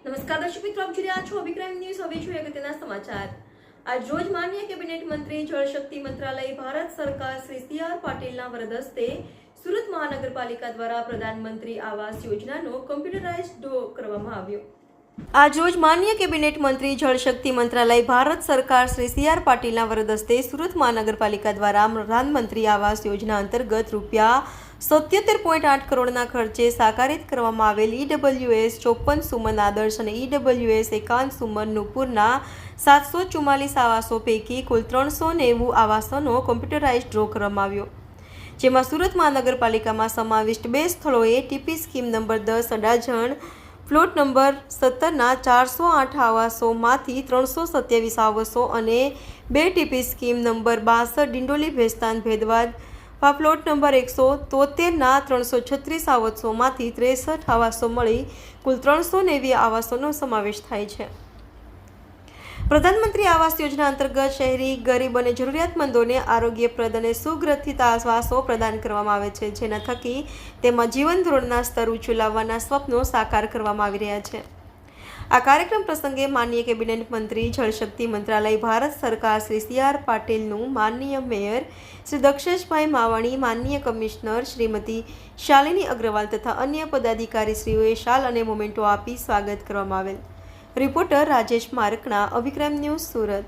નમસ્કાર દર્શક મિત્રો, આપ જોઈ રહ્યા છો અભિક્રાઇમ ન્યૂઝ. હવે જોઈએ અગત્યના સમાચાર. આજ રોજ માનનીય કેબિનેટ મંત્રી જળશક્તિ મંત્રાલય ભારત સરકાર શ્રી સી.આર. પાટીલના વરદ હસ્તે સુરત મહાનગરપાલિકા દ્વારા પ્રધાનમંત્રી આવાસ યોજનાનો કમ્પ્યુટરાઇઝ ડ્રો કરવામાં આવ્યો. આજરોજ માનનીય કેબિનેટ મંત્રી જળશક્તિ મંત્રાલય ભારત સરકાર શ્રી સી.આર. પાટીલના વરદ હસ્તે સુરત મહાનગરપાલિકા દ્વારા પ્રધાનમંત્રી આવાસ યોજના અંતર્ગત રૂપિયા 77.8 કરોડના ખર્ચે સાકારિત કરવામાં આવેલ EWS 54 સુમન આદર્શ અને EWS 51 સુમન નુપુરના 744 આવાસો પૈકી કુલ 390 આવાસોનો કમ્પ્યુટરાઇઝ ડ્રો કરવામાં આવ્યો, જેમાં સુરત મહાનગરપાલિકામાં સમાવિષ્ટ 2 સ્થળોએ TP scheme number 10 Adajan plot number 17ના 408 આવાસોમાંથી 327 આવાસો અને 2 TP scheme number 62 Dindoli Bhestan Bhedwad plot number 173ના 336 આવાસોમાંથી 63 આવાસો મળી કુલ 390 આવાસોનો સમાવેશ થાય છે. પ્રધાનમંત્રી આવાસ યોજના અંતર્ગત શહેરી ગરીબ અને જરૂરિયાતમંદોને આરોગ્યપ્રદ અને સુગ્રથિત આવાસો પ્રદાન કરવામાં આવે છે, જેના થકી તેમાં જીવન ધોરણના સ્તર ઊંચું લાવવાના સ્વપ્નો સાકાર કરવામાં આવી રહ્યા છે. આ કાર્યક્રમ પ્રસંગે માનનીય કેબિનેટ મંત્રી જળશક્તિ મંત્રાલય ભારત સરકાર શ્રી સી.આર. પાટીલનું માનનીય મેયર શ્રી દક્ષેશભાઈ માવાણી, માનનીય કમિશનર શ્રીમતી શાલિની અગ્રવાલ તથા અન્ય પદાધિકારીશ્રીઓએ શાલ અને મોમેન્ટો આપી સ્વાગત કરવામાં આવેલ. રિપોર્ટર રાજેશ મારકણા, અભિક્રાઇમ ન્યૂઝ, સુરત.